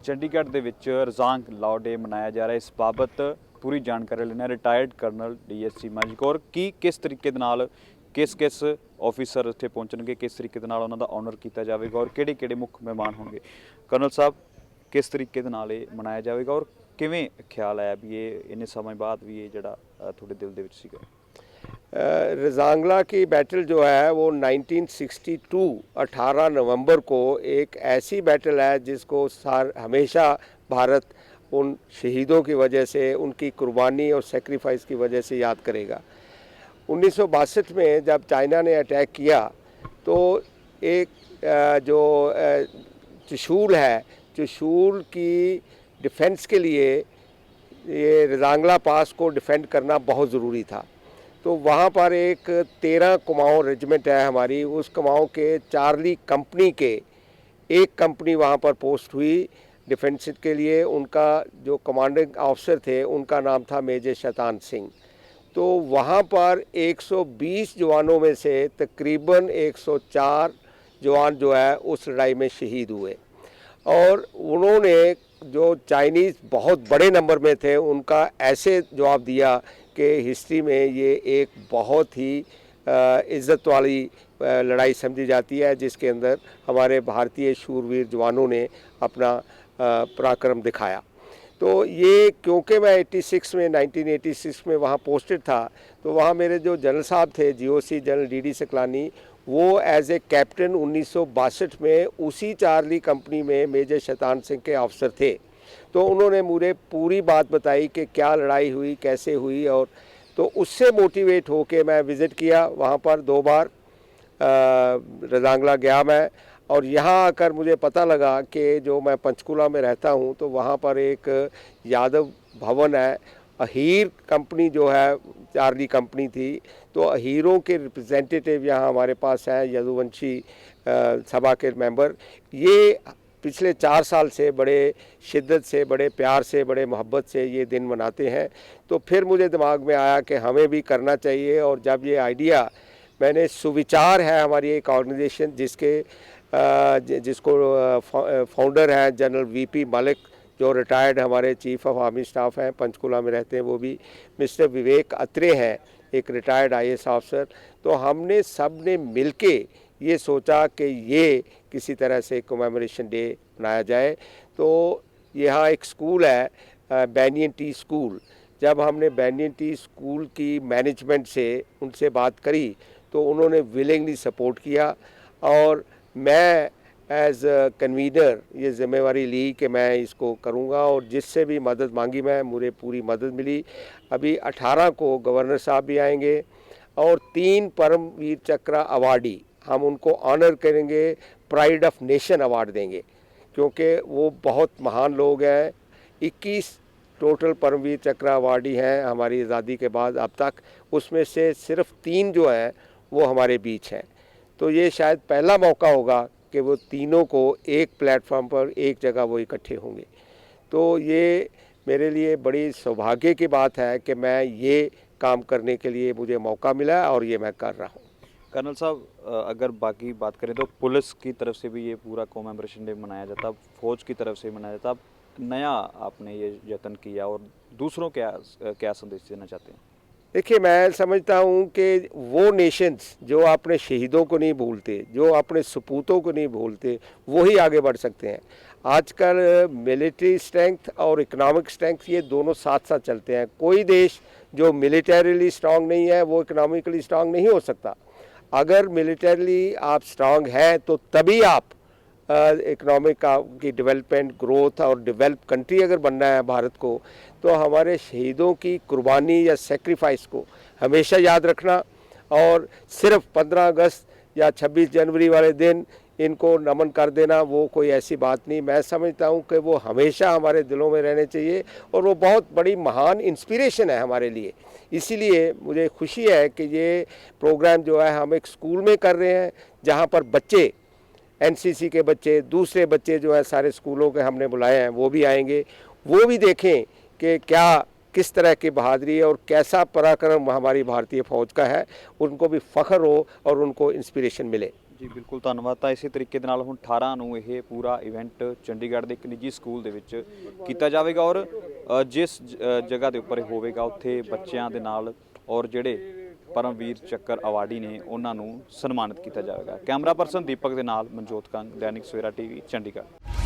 ਚੰਡੀਗੜ੍ਹ ਦੇ ਵਿੱਚ ਰਜ਼ਾਂਗ ਲਾਅ ਡੇ ਮਨਾਇਆ ਜਾ ਰਿਹਾ। ਇਸ ਬਾਬਤ ਪੂਰੀ ਜਾਣਕਾਰੀ ਲੈਣਾ ਰਿਟਾਇਰਡ ਕਰਨਲ ਡੀਐਸਸੀ ਮਜਕੌਰ ਕੀ ਕਿਸ ਤਰੀਕੇ ਦੇ ਨਾਲ ਕਿਸ ਆਫਿਸਰ ਉੱਥੇ ਪਹੁੰਚਣਗੇ, ਕਿਸ ਤਰੀਕੇ ਦੇ ਨਾਲ ਉਹਨਾਂ ਦਾ ਆਨਰ ਕੀਤਾ ਜਾਵੇਗਾ ਔਰ ਕਿਹੜੇ ਮੁੱਖ ਮਹਿਮਾਨ ਹੋਣਗੇ। ਕਰਨਲ ਸਾਹਿਬ ਕਿਸ ਤਰੀਕੇ ਦੇ ਨਾਲ ਇਹ ਮਨਾਇਆ ਜਾਵੇਗਾ ਔਰ ਕਿਵੇਂ ਖਿਆਲ ਆਇਆ ਵੀ ਇਹ ਇੰਨੇ समय बाद भी ये ਜਿਹੜਾ ਤੁਹਾਡੇ ਦਿਲ ਦੇ ਵਿੱਚ ਸੀਗਾ। रजांगला की बैटल जो है वो 1962 18 नवंबर को एक ऐसी बैटल है जिसको हमेशा भारत उन शहीदों की वजह से, उनकी कुर्बानी और सेक्रीफाइस की वजह से याद करेगा। 1962 में जब चाइना ने अटैक किया तो एक जो त्रिशूल है, त्रिशूल की डिफेंस के लिए ये रजांगला पास को डिफेंड करना बहुत ज़रूरी था। तो वहाँ पर एक 13 कुमाऊँ रेजिमेंट है हमारी, उस कुमाऊँ के चार्ली कंपनी के एक कंपनी वहाँ पर पोस्ट हुई डिफेंस के लिए। उनका जो कमांडिंग ऑफिसर थे उनका नाम था मेजर शैतान सिंह। तो वहाँ पर 120 जवानों में से तकरीबन 104 जवान जो है उस लड़ाई में शहीद हुए और उन्होंने जो चाइनीज़ बहुत बड़े नंबर में थे उनका ऐसे जवाब दिया कि हिस्ट्री में ये एक बहुत ही इज़्ज़त वाली लड़ाई समझी जाती है, जिसके अंदर हमारे भारतीय शूरवीर जवानों ने अपना पराक्रम दिखाया। तो ये क्योंकि मैं 1986 में वहाँ पोस्टेड था, तो वहाँ मेरे जो जनरल साहब थे जीओसी जनरल डीडी सकलानी, वो एज ए कैप्टन 1962 में उसी चार्ली कंपनी में मेजर शैतान सिंह के ऑफिसर थे। तो उन्होंने मुझे पूरी बात बताई कि क्या लड़ाई हुई, कैसे हुई, और तो उससे मोटिवेट होके मैं विज़िट किया वहाँ पर 2 बार रजांगला गया मैं। और यहाँ आकर मुझे पता लगा कि जो मैं पंचकुला में रहता हूँ तो वहाँ पर एक यादव भवन है, अहीर कंपनी जो है चार्ली कंपनी थी, तो अहीरों के रिप्रेजेंटेटिव यहाँ हमारे पास हैं, यदुवंशी सभा के मेंबर। ये पिछले 4 साल से बड़े शिद्दत से, बड़े प्यार से, बड़े मोहब्बत से ये दिन मनाते हैं। तो फिर मुझे दिमाग में आया कि हमें भी करना चाहिए। और जब ये आइडिया मैंने सुविचार है हमारी एक ऑर्गेनाइजेशन जिसको फाउंडर हैं जनरल वीपी मलिक, जो रिटायर्ड हमारे चीफ ऑफ आर्मी स्टाफ हैं, पंचकुला में रहते हैं, वो भी मिस्टर विवेक अत्रे हैं, एक रिटायर्ड आईएएस ऑफिसर। तो हमने सब ने मिलके ये सोचा कि ये किसी तरह से कमेमोरेशन डे मनाया जाए। तो यहाँ एक स्कूल है बैनियन टी स्कूल। जब हमने बैनियन टी स्कूल की मैनेजमेंट से उनसे बात करी तो उन्होंने विलिंगली सपोर्ट किया और मैं एज कन्वीनर ये ज़िम्मेवारी ली कि मैं इसको करूँगा। और जिससे भी मदद मांगी मैं, मुझे पूरी मदद मिली। अभी 18 को गवर्नर साहब भी आएंगे और 3 परमवीर चक्र अवार्डी हम उनको ऑनर करेंगे, प्राइड ऑफ नेशन अवार्ड देंगे, क्योंकि वो बहुत महान लोग हैं। 21 टोटल परमवीर चक्र अवार्डी हैं हमारी आज़ादी के बाद अब तक, उसमें से सिर्फ 3 जो हैं वो हमारे बीच हैं। तो ये शायद पहला मौका होगा कि वो तीनों को एक प्लेटफॉर्म पर एक जगह वो इकट्ठे होंगे। तो ये मेरे लिए बड़ी सौभाग्य की बात है कि मैं ये काम करने के लिए मुझे मौका मिला और ये मैं कर रहा हूँ। कर्नल साहब अगर बाकी बात करें तो पुलिस की तरफ से भी ये पूरा कमेमोरेशन डे मनाया जाता, फौज की तरफ से मनाया जाता। अब नया आपने ये यत्न किया और दूसरों क्या संदेश देना चाहते हैं? देखिए, मैं समझता हूँ कि वो नेशंस जो अपने शहीदों को नहीं भूलते, जो अपने सपूतों को नहीं भूलते, वही आगे बढ़ सकते हैं। आजकल मिलिट्री स्ट्रेंथ और इकोनॉमिक स्ट्रेंथ ये दोनों साथ साथ चलते हैं। कोई देश जो मिलिटरीली स्ट्रांग नहीं है वो इकोनॉमिकली स्ट्रांग नहीं हो सकता। अगर मिलिटरीली आप स्ट्रांग हैं तो तभी आप इकोनॉमिक की डेवलपमेंट, ग्रोथ और डेवलप कंट्री अगर बनना है भारत को, तो हमारे शहीदों की कुर्बानी या सेक्रीफाइस को हमेशा याद रखना और सिर्फ 15 अगस्त या 26 जनवरी वाले दिन इनको नमन कर देना वो कोई ऐसी बात नहीं। मैं समझता हूँ कि वो हमेशा हमारे दिलों में रहने चाहिए और वो बहुत बड़ी महान इंस्पिरेशन है हमारे लिए। इसीलिए मुझे खुशी है कि ये प्रोग्राम जो है हम एक स्कूल में कर रहे हैं, जहाँ पर बच्चे, एनसीसी के बच्चे, दूसरे बच्चे जो है सारे स्कूलों के हमने बुलाए हैं, वो भी आएंगे, वो भी देखें कि क्या किस तरह की बहादुरी है और कैसा पराक्रम हमारी भारतीय फ़ौज का है, उनको भी फ़ख्र हो और उनको इंस्पिरेशन मिले। ਜੀ ਬਿਲਕੁਲ ਧੰਨਵਾਦ। ਤਾਂ ਇਸੇ ਤਰੀਕੇ ਦੇ ਨਾਲ ਹੁਣ 18 ਨੂੰ ਇਹ ਪੂਰਾ ਇਵੈਂਟ ਚੰਡੀਗੜ੍ਹ ਦੇ ਇੱਕ ਨਿੱਜੀ ਸਕੂਲ ਦੇ ਵਿੱਚ ਕੀਤਾ ਜਾਵੇਗਾ ਔਰ ਜਿਸ ਜਗ੍ਹਾ ਦੇ ਉੱਪਰ ਇਹ ਹੋਵੇਗਾ ਉੱਥੇ ਬੱਚਿਆਂ ਦੇ ਨਾਲ ਔਰ ਜਿਹੜੇ ਪਰਮਵੀਰ ਚੱਕਰ ਅਵਾਰਡੀ ਨੇ ਉਹਨਾਂ ਨੂੰ ਸਨਮਾਨਿਤ ਕੀਤਾ ਜਾਵੇਗਾ। ਕੈਮਰਾ ਪਰਸਨ ਦੀਪਕ ਦੇ ਨਾਲ ਮਨਜੋਤ ਕੰਗ, ਦੈਨਿਕ ਸਵੇਰਾ ਟੀਵੀ, ਚੰਡੀਗੜ੍ਹ।